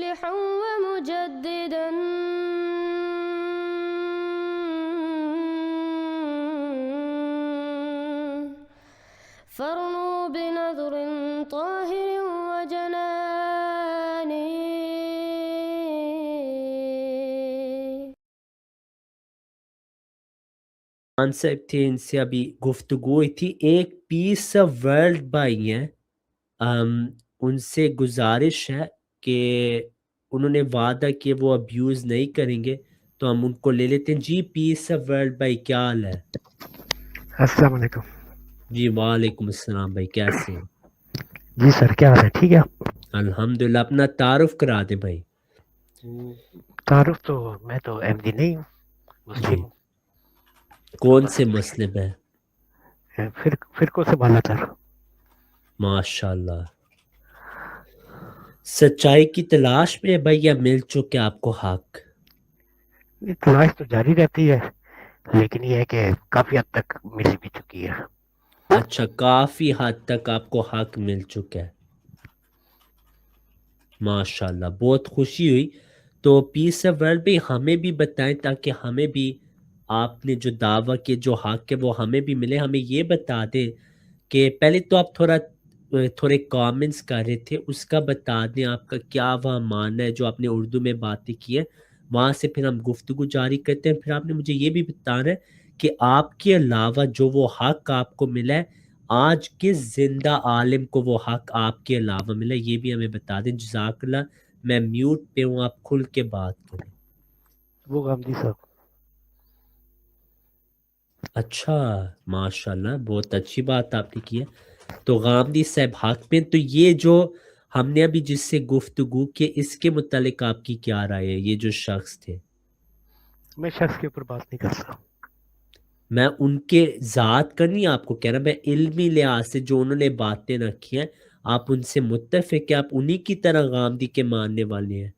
مصلحا ومجددا فارنوا بنظر طاهر وجنان خان صاحب تھے، ان سے ابھی گفتگو ہوئی تھی. ایک پیس آف ورلڈ بھائی ہیں، ان سے گزارش ہے کہ انہوں نے وعدہ کہ وہ ابیوز نہیں کریں گے، تو ہم ان کو لے لیتے ہیں. جی پیس آف ورلڈ بھائی کیا حال ہے؟ السلام علیکم. جی وعلیکم السلام بھائی، کیسے ہیں؟ جی سر، کیا حال ہے؟ ٹھیک ہے. الحمدللہ. اپنا تعارف کرا دیں بھائی. تعارف تو میں تو احمدی نہیں ہوں، جی، مسلم ہوں. کون سے مسلم ہیں؟ فرقوں سے بالا تر. ماشاء اللہ. سچائی کی تلاش میں ہے بھائی، یا مل چکے آپ کو حق؟ تلاش تو جاری رہتی ہے، لیکن یہ ہے کہ کافی حد تک مل بھی چکی ہے. اچھا، کافی حد تک آپ کو حق مل چکا ہے. ماشاء اللہ، بہت خوشی ہوئی. تو پیس آف ورلڈ بھی ہمیں بھی بتائیں، تاکہ ہمیں بھی آپ نے جو دعویٰ کے جو حق ہے وہ ہمیں بھی ملے. ہمیں یہ بتا دیں کہ پہلے تو آپ تھوڑے کامنٹس کر رہے تھے، اس کا بتا دیں آپ کا کیا وہاں ماننا ہے جو آپ نے اردو میں باتیں کی ہیں، وہاں سے پھر ہم گفتگو جاری کرتے ہیں. پھر آپ نے مجھے یہ بھی بتانا ہے کہ آپ کے علاوہ جو وہ حق آپ کو ملا ہے، آج کس زندہ عالم کو وہ حق آپ کے علاوہ ملا، یہ بھی ہمیں بتا دیں. جزاک اللہ. میں میوٹ پہ ہوں، آپ کھل کے بات کریں. وہ گاندھی صاحب. اچھا، ماشاء اللہ، بہت اچھی بات آپ نے کی ہے. تو غامدی صاحب حق میں. تو یہ جو ہم نے ابھی جس سے گفتگو کی، اس کے متعلق آپ کی کیا رائے ہے؟ یہ جو شخص تھے، میں شخص کے اوپر بات نہیں کرتا. میں ان کے ذات کا نہیں آپ کو کہہ رہا، میں علمی لحاظ سے جو انہوں نے باتیں رکھی ہیں، آپ ان سے متفق ہیں؟ آپ انہی کی طرح غامدی کے ماننے والے ہیں؟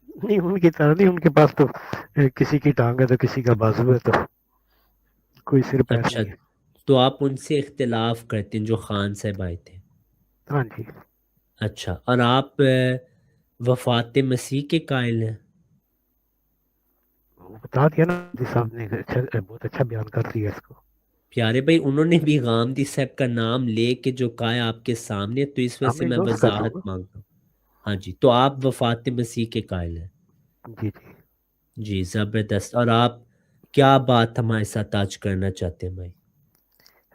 نہیں، ان کی طرح نہیں. ان کے پاس تو کسی کی ٹانگ ہے تو کسی کا بازو ہے، تو کوئی سر پیر اچھا، نہیں ہے. تو آپ ان سے اختلاف کرتے ہیں جو خان صاحب آئے تھے؟ ہاں جی. اچھا، اور آپ وفات مسیح کے قائل ہیں؟ وہ بتا دیا نا جی صاحب نے، بہت اچھا بیان کر دیا اس کو. پیارے بھائی، انہوں نے بھی غامدی صاحب کا نام لے کے جو کہا ہے آپ کے سامنے، تو اس وجہ اب سے میں میں لفظ کر دوں وضاحت گا. مانگتا ہوں. ہاں جی، تو آپ وفات مسیح کے قائل ہیں؟ جی جی. جی زبردست. اور آپ کیا بات ہمارے ساتھ آج کرنا چاہتے ہیں بھائی؟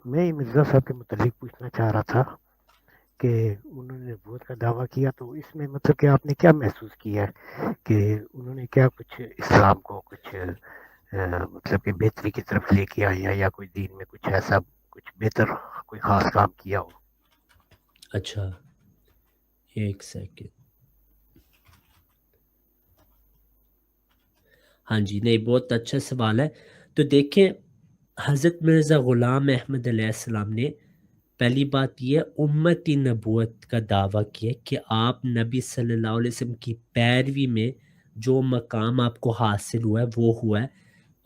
میں مرزا صاحب کے متعلق پوچھنا چاہ رہا تھا کہ انہوں نے نبوت کا دعویٰ کیا، تو اس میں مطلب کہ آپ نے کیا محسوس کیا ہے کہ انہوں نے کیا کچھ اسلام کو کچھ مطلب کہ بہتری کی طرف لے کے آئے ہیں، یا کوئی دین میں کچھ ایسا کچھ بہتر کوئی خاص کام کیا ہو؟ اچھا، ایک سیکنڈ. ہاں جی، نہیں، بہت اچھا سوال ہے. تو دیکھیں، حضرت مرزا غلام احمد علیہ السلام نے پہلی بات یہ امتی نبوت کا دعویٰ کیا کہ آپ نبی صلی اللہ علیہ وسلم کی پیروی میں جو مقام آپ کو حاصل ہوا ہے وہ ہوا ہے،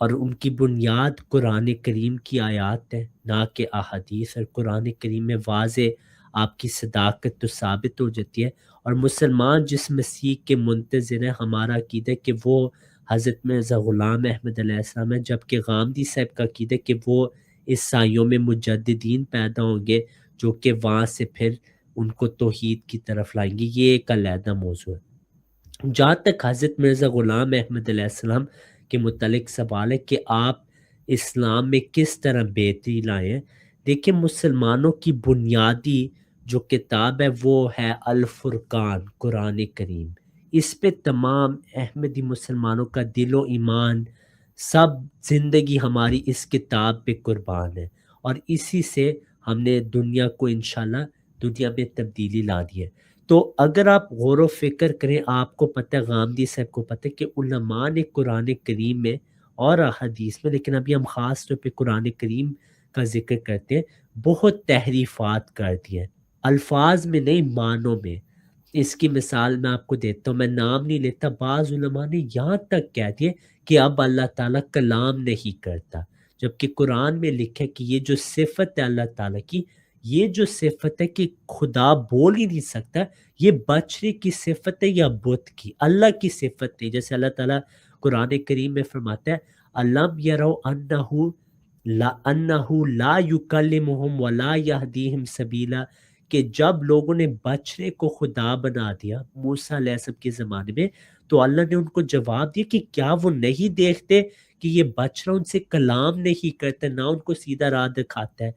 اور ان کی بنیاد قرآن کریم کی آیات ہے، نہ کہ احادیث. اور قرآن کریم میں واضح آپ کی صداقت تو ثابت ہو جاتی ہے. اور مسلمان جس مسیح کے منتظر ہیں، ہمارا عقیدہ ہے کہ وہ حضرت مرزا غلام احمد علیہ السلام ہے، جبکہ غامدی صاحب کا عقیدہ ہے کہ وہ عیسائیوں میں مجددین پیدا ہوں گے، جو کہ وہاں سے پھر ان کو توحید کی طرف لائیں گے. یہ ایک علیحدہ موضوع ہے. جہاں تک حضرت مرزا غلام احمد علیہ السلام کے متعلق سوال ہے کہ آپ اسلام میں کس طرح بہتری لائے ہیں، دیکھیں، مسلمانوں کی بنیادی جو کتاب ہے وہ ہے الفرقان، قرآن کریم. اس پہ تمام احمدی مسلمانوں کا دل و ایمان، سب زندگی ہماری اس کتاب پہ قربان ہے، اور اسی سے ہم نے دنیا کو انشاءاللہ دنیا میں تبدیلی لا دی ہے. تو اگر آپ غور و فکر کریں، آپ کو پتہ ہے، غامدی صاحب کو پتہ ہے کہ علماء نے قرآن کریم میں اور احادیث میں، لیکن ابھی ہم خاص طور پہ قرآن کریم کا ذکر کرتے ہیں، بہت تحریفات کر دی ہیں، الفاظ میں نہیں، معنوں میں. اس کی مثال میں آپ کو دیتا ہوں، میں نام نہیں لیتا. بعض علماء نے یہاں تک کہہ دیے کہ اب اللہ تعالیٰ کلام نہیں کرتا، جبکہ قرآن میں لکھا ہے کہ یہ جو صفت ہے اللہ تعالیٰ کی، یہ جو صفت ہے کہ خدا بول ہی نہیں سکتا، یہ بچڑے کی صفت ہے یا بت کی، اللہ کی صفت نہیں۔ جیسے اللہ تعالیٰ قرآن کریم میں فرماتا ہے الم یرو انہ لا یکلمہم ولا یہدیہم سبیلا، کہ جب لوگوں نے بچڑے کو خدا بنا دیا موسیٰ علیہ السلام کے زمانے میں، تو اللہ نے ان کو جواب دیا کہ کیا وہ نہیں دیکھتے کہ یہ بچڑا ان سے کلام نہیں کرتا، نہ ان کو سیدھا راہ دکھاتا ہے۔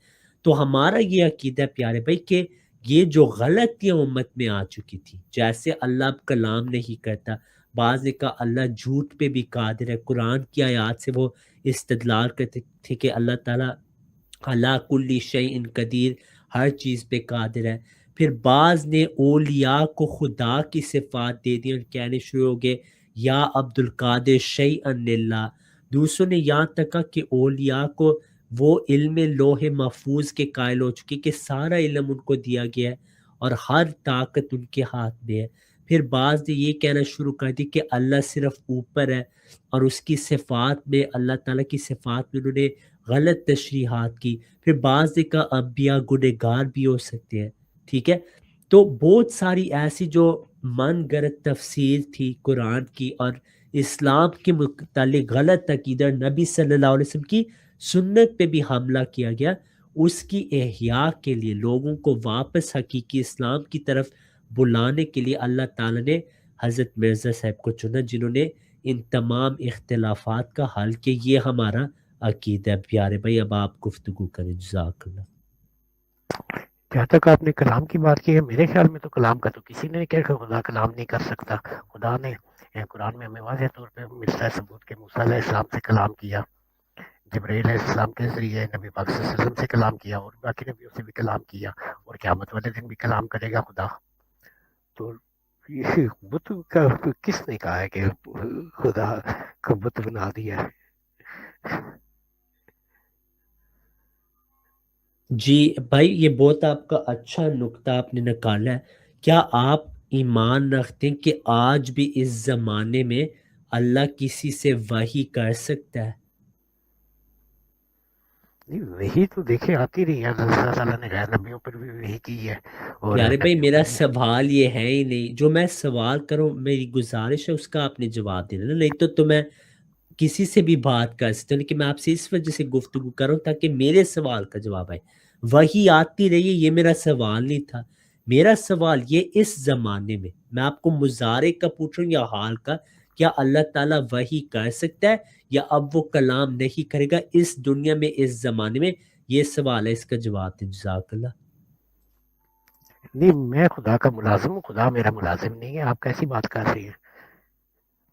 تو ہمارا یہ عقیدہ ہے پیارے بھائی کہ یہ جو غلطیاں امت میں آ چکی تھی، جیسے اللہ اب کلام نہیں کرتا، بعض نے کہا اللہ جھوٹ پہ بھی قادر ہے، قرآن کی آیات سے وہ استدلال کرتے تھے کہ اللہ تعالیٰ اللہ کل شیء قدیر، ہر چیز پہ قادر ہے۔ پھر بعض نے اولیاء کو خدا کی صفات دے دی اور کہنے شروع ہو گئے یا عبد القادر شیئا للہ۔ دوسروں نے یہاں تک کہا کہ اولیاء کو وہ علم لوح محفوظ کے قائل ہو چکے کہ سارا علم ان کو دیا گیا ہے اور ہر طاقت ان کے ہاتھ میں ہے۔ پھر بعض نے یہ کہنا شروع کر دی کہ اللہ صرف اوپر ہے اور اس کی صفات میں، اللہ تعالیٰ کی صفات میں انہوں نے غلط تشریحات کی۔ پھر بعض نے کہا انبیاء گنہگار بھی ہو سکتے ہیں، ٹھیک ہے۔ تو بہت ساری ایسی جو من گڑت تفسیر تھی قرآن کی اور اسلام کے متعلق غلط عقیدہ، نبی صلی اللہ علیہ وسلم کی سنت پہ بھی حملہ کیا گیا، اس کی احیاء کے لیے، لوگوں کو واپس حقیقی اسلام کی طرف بلانے کے لیے اللہ تعالیٰ نے حضرت مرزا صاحب کو چنا، جنہوں نے ان تمام اختلافات کا حل کیا۔ یہ ہمارا عقیدہ ہے پیارے بھائی۔ اب آپ گفتگو کریں، جزاک اللہ۔ جہاں تک آپ نے کلام کی بات کی ہے، میرے خیال میں تو کلام کا تو کسی نے نہیں کہا کہ خدا کلام نہیں کر سکتا۔ خدا نے قرآن میں ہمیں واضح طور پہ ملتا ہے ثبوت کہ موسیٰ علیہ السلام سے کلام کیا، جبرائیل علیہ السلام کے ذریعے نبی پاک صلی اللہ علیہ وسلم سے کلام کیا، اور باقی نبیوں سے بھی کلام کیا، اور قیامت والے دن بھی کلام کرے گا خدا۔ تو یہ بت کا کس نے کہا ہے کہ خدا کا بت بنا دیا ہے؟ جی بھائی، یہ بہت آپ کا اچھا نکتہ آپ نے نکالا ہے۔ کیا آپ ایمان رکھتے ہیں کہ آج بھی اس زمانے میں اللہ کسی سے وحی کر سکتا ہے؟ وہی تو دیکھیں آتی رہی ہے، اللہ تعالیٰ نے غیر نبیوں پر بھی وہی کی ہے، اور پیارے بھائی نبیوں میرا پر بھی۔ سوال یہ ہے ہی نہیں، جو میں سوال کروں میری گزارش ہے اس کا آپ نے جواب دینا، نہیں تو میں کسی سے بھی بات کر سکتا ہوں، لیکن میں آپ سے اس وجہ سے گفتگو کروں تاکہ میرے سوال کا جواب آئے۔ وہی آتی رہی ہے، یہ میرا سوال نہیں تھا۔ میرا سوال یہ اس زمانے میں آپ کو مضارع کا پوچھ رہا ہوں یا حال کا، کیا اللہ تعالیٰ وحی کر سکتا ہے یا اب وہ کلام نہیں کرے گا اس دنیا میں، اس زمانے میں؟ یہ سوال ہے، اس کا جواب دیں، جزاک اللہ۔ نہیں، میں خدا کا ملازم ہوں، خدا میرا ملازم نہیں ہے، آپ کیسی بات کر رہی ہیں؟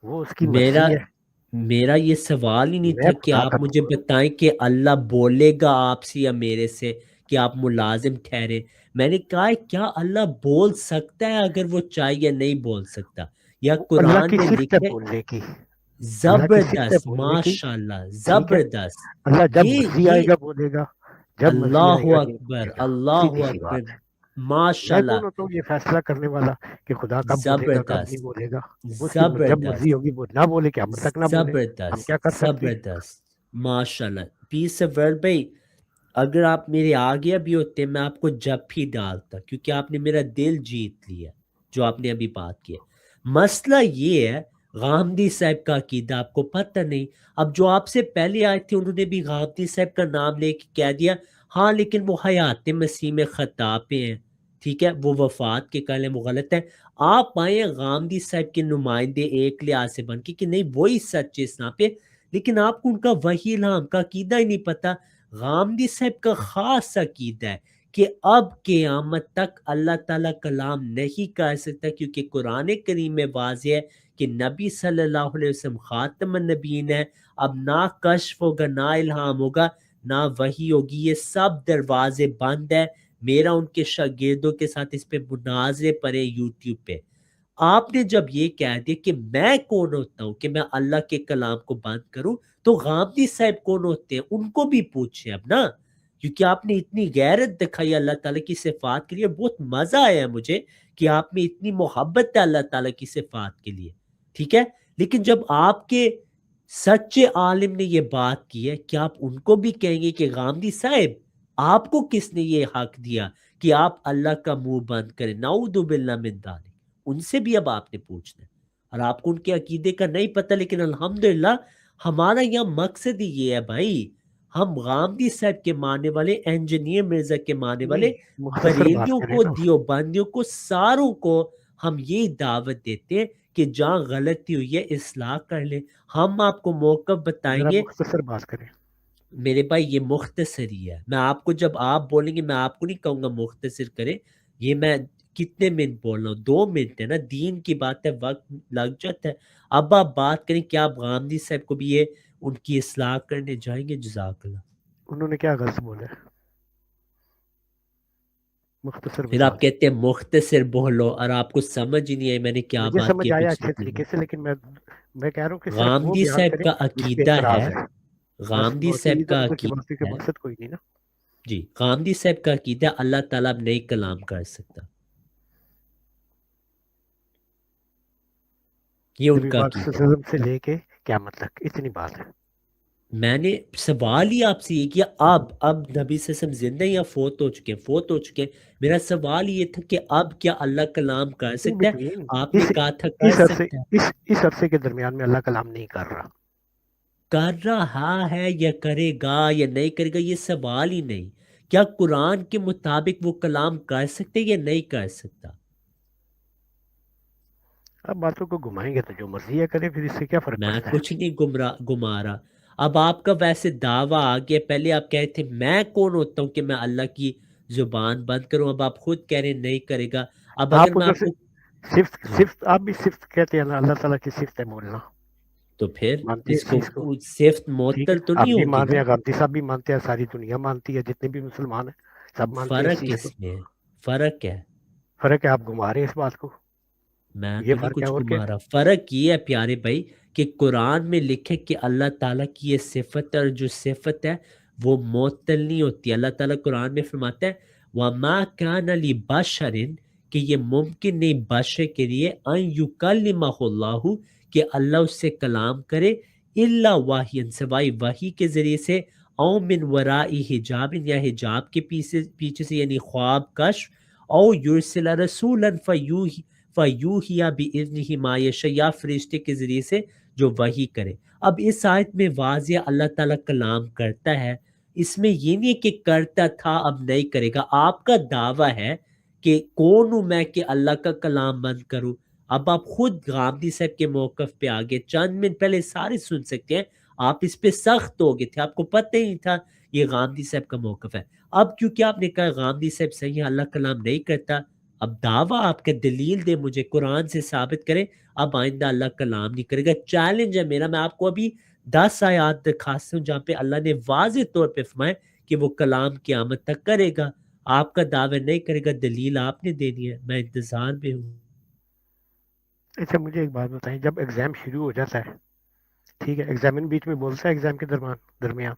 وہ اس کی میرا مرضی ہے۔ میرا یہ سوال ہی نہیں میں تھا کہ خدا کا آپ مجھے بتائیں کہ اللہ بولے گا آپ سے یا میرے سے کہ آپ ملازم ٹھہرے۔ میں نے کہا ہے کیا اللہ بول سکتا ہے اگر وہ چاہے، یا نہیں بول سکتا؟ یا اللہ قرآن کی میں صفت ہے لکھے؟ بولنے کی، اللہ کی صفت ہے زبردست، بولنے کی، ماشاء اللہ، ٹھیک ہے۔ زبردست۔ اللہ جب مرضی آئے یہ گا بولے گا، جب مرضی اللہ آئے گا یہ اکبر، بولے گا، اللہ سیدھی سی اکبر، بات ہے۔ ماشاء میں اللہ، کون ہوتا ہوں یہ فیصلہ کرنے والا کہ خدا کب بولے گا کب نہیں زبردست، بولے گا؟ اس کی جب زبردست، مرضی ہوگی وہ نہ بولے، قیامت تک نہ بولے، ہم زبردست، کیا کر سکتے ہیں؟ زبردست، ماشاء اللہ۔ پیس آف ورلڈ بھائی، اگر آپ میرے آگے بھی ہوتے میں آپ کو جب بھی ڈالتا، کیونکہ آپ نے میرا دل جیت لیا جو آپ نے ابھی بات کی ہے۔ مسئلہ یہ ہے، غامدی صاحب کا عقیدہ آپ کو پتہ نہیں۔ اب جو آپ سے پہلے آئے تھے انہوں نے بھی غامدی صاحب کا نام لے کے کہہ دیا ہاں لیکن وہ حیات مسیح میں خطا پہ ہیں، ٹھیک ہے، وہ وفات کے قائل ہیں، وہ غلط ہے۔ آپ آئے غامدی صاحب کے نمائندے ایک لحاظ سے بن کے کہ نہیں وہی سچ اسلام پہ، لیکن آپ کو ان کا وحی الہام کا عقیدہ ہی نہیں پتہ۔ غامدی صاحب کا خاص عقیدہ ہے کہ اب قیامت تک اللہ تعالیٰ کلام نہیں کر سکتا، کیونکہ قرآن کریم میں واضح ہے کہ نبی صلی اللہ علیہ وسلم خاتم النبیین ہے، اب نہ کشف ہوگا، نہ الہام ہوگا، نہ وحی ہوگی، یہ سب دروازے بند ہے۔ میرا ان کے شاگردوں کے ساتھ اس پہ مناظرے پڑے یوٹیوب پہ۔ آپ نے جب یہ کہہ دیا کہ میں کون ہوتا ہوں کہ میں اللہ کے کلام کو بند کروں، تو غامدی صاحب کون ہوتے ہیں ان کو بھی پوچھیں اب نا، کیونکہ آپ نے اتنی غیرت دکھائی اللہ تعالیٰ کی صفات کے لیے، بہت مزہ آیا مجھے کہ آپ میں اتنی محبت ہے اللہ تعالیٰ کی صفات کے لیے، ٹھیک ہے۔ لیکن جب آپ کے سچے عالم نے یہ بات کی ہے، کیا آپ ان کو بھی کہیں گے کہ غامدی صاحب آپ کو کس نے یہ حق دیا کہ آپ اللہ کا منہ بند کریں؟ نعوذ باللہ من ذالک۔ ان سے بھی اب آپ نے پوچھنا ہے، اور آپ کو ان کے عقیدے کا نہیں پتہ، لیکن الحمدللہ ہمارا یہاں مقصد ہی یہ ہے بھائی، ہم غامدی صاحب کے ماننے والے، انجینئر مرزا کے ماننے والے، نہیں مختصر بات بریلیوں کریں کو، نا. دیوبندیوں کو، ساروں کو ہم یہی دعوت دیتے ہیں کہ جہاں غلطی ہوئی ہے اصلاح کر لیں۔ ہم آپ کو موقع بتائیں ذرا گے۔ مختصر بات کریں. میرے بھائی یہ مختصر ہی ہے، میں آپ کو جب آپ بولیں گے میں آپ کو نہیں کہوں گا مختصر کریں، یہ میں کتنے منٹ بول رہا ہوں؟ 2 منٹ ہے نا، دین کی بات ہے، وقت لگ جاتا ہے۔ اب آپ بات کریں کہ آپ غامدی صاحب کو بھی یہ ان کی اصلاح کرنے جائیں گے؟ جزاک اللہ۔ انہوں نے کیا غلط بولا ہے؟ مختصر پھر بتا آپ دیں. کہتے ہیں مختصر بولو، اور آپ کو سمجھ ہی نہیں آئی میں نے کیا مجھے بات کی سمجھ ہے آیا پچھلے اچھے 3 طریقے منٹ۔ سے، لیکن میں کہہ رہا ہوں کہ صرف وہ غامدی بیان صاحب کریں کا جس پہ عقیدہ اعتراض ہے، ہے. بس غامدی باقی صاحب ادھر کا ادھر کی باتیں کے عقیدہ ہے، مقصد کوئی نہیں نا. جی غامدی صاحب کا عقیدہ ہے اللہ تعالیٰ اب نئی کلام کر سکتا، یہ ان نبی کا پاک صلی عقیدہ اللہ ہے۔ علیہ وسلم سے لے کے قیامت تک اتنی بات ہے. میں نے سوال ہی آپ سے یہ کیا، اب نبی صلی اللہ علیہ وسلم زندہ یا فوت ہو چکے ہیں؟ فوت ہو چکے ہیں۔ میرا سوال یہ تھا کہ اب کیا اللہ کلام کر ان سکتا ہے؟ بٹوین آپ نے اس کہا تھا کر اس عرصے سکتا ہے۔ اس عرصے کے درمیان میں اللہ کلام نہیں کر رہا. کر رہا ہے یا کرے گا یا نہیں کرے گا، یہ سوال ہی نہیں۔ کیا قرآن کے مطابق وہ کلام کر سکتے یا نہیں کر سکتا؟ اب باتوں کو گھمائیں گے تو جو مرضی ہے کرے، پھر اس سے کیا فرق میں پڑتا ہے. کچھ نہیں گما رہا۔ اب آپ کا ویسے دعویٰ آ گیا، پہلے آپ کہے تھے میں کون ہوتا ہوں کہ میں اللہ کی زبان بند کروں، اب آپ خود کہہ رہے ہیں نہیں کرے گا۔ اب اگر آپ میں ادھر آپ سے کو ہاں صفت آپ بھی صفت کہتے ہیں نا، اللہ تعالیٰ کی صفت ہے بولنا. تو پھر مانتے ہیں اس اس کو چیز کو؟ صفت ٹھیک ہے، معطل تو آپ نہیں بھی ہوگی مان رہے نا؟ ہیں، غامدی صاحب بھی مانتے ہیں، ساری دنیا مانتی ہے، جتنے بھی مسلمان ہیں سب مانتے ہیں اس فرق چیز کس کو. میں ہے؟ فرق ہے، فرق ہے آپ گھما رہے ہیں اس بات کو. میں یہ تو نہیں فرق ہے کچھ اور کیا. گما رہا۔ فرق یہ ہے پیارے بھائی کہ قرآن میں لکھے کہ اللہ تعالیٰ کی یہ صفت ہے، اور جو صفت ہے وہ معطل نہیں ہوتی۔ اللہ تعالیٰ قرآن میں فرماتا ہے وَمَا كَانَ لِبَشَرٍ، کہ یہ ممکن نہیں بشر کے لیے، ان یکلمہ اللہ، کہ اللہ اس سے کلام کرے، الا واحیا، سوائے وحی کے ذریعے سے، او من وراء حجاب، یا حجاب کے پیچھے سے، یعنی خواب کشف، او یرسل رسولا فیوحی بإذنہ ما یشاء، یا فرشتے کے ذریعے سے جو وحی کرے۔ اب اس آیت میں واضح اللہ تعالیٰ کلام کرتا ہے، اس میں یہ نہیں کہ کرتا تھا اب نہیں کرے گا۔ آپ کا دعویٰ ہے کہ کون ہوں میں کہ اللہ کا کلام بند کروں؟ اب آپ خود غامدی صاحب کے موقف پہ آگے، چند منٹ پہلے سارے سن سکتے ہیں، آپ اس پہ سخت ہو گئے تھے، آپ کو پتہ ہی نہیں تھا یہ غامدی صاحب کا موقف ہے۔ اب کیونکہ آپ نے کہا غامدی صاحب صحیح ہے، اللہ کلام نہیں کرتا، اب دعویٰ آپ کا دلیل دے، مجھے قرآن سے ثابت کرے اب آئندہ اللہ کلام نہیں کرے گا۔ چیلنج ہے میرا، میں آپ کو ابھی 10 آیات دکھاتا ہوں جہاں پہ اللہ نے واضح طور پہ فرمایا کہ وہ کلام قیامت تک کرے گا۔ آپ کا دعویٰ نہیں کرے گا، دلیل آپ نے دینی ہے، میں انتظار میں ہوں۔ اچھا مجھے ایک بات بتائیں، جب ایگزام شروع ہو جاتا ہے، ٹھیک ہے، ایگزامن بیچ میں بولتا ہے ایگزام کے درمیان.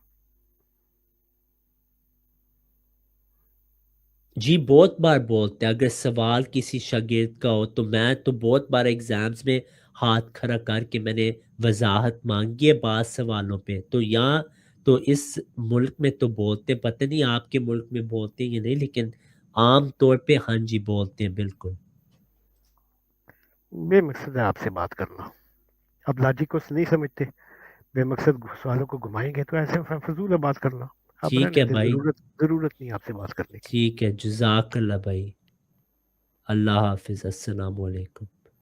جی بہت بار بولتے ہیں، اگر سوال کسی شاگرد کا ہو تو میں تو بہت بار ایگزامز میں ہاتھ کھڑا کر کے میں نے وضاحت مانگی ہے بعض سوالوں پہ، تو یہاں تو اس ملک میں تو بولتے، پتہ نہیں آپ کے ملک میں بولتے ہیں یا نہیں، لیکن عام طور پہ ہاں جی بولتے ہیں بالکل۔ بے مقصد ہے آپ سے بات کرنا. اب لاجک کو نہیں سمجھتے، بے مقصد سوالوں کو گھمائیں گے تو ایسے فضول ہے بات کرنا. اب ٹھیک رہنے ہے دیں، بھائی، ضرورت نہیں آپ سے بات کرنے کی. ٹھیک ہے، جزاک اللہ بھائی، اللہ حافظ، السلام علیکم۔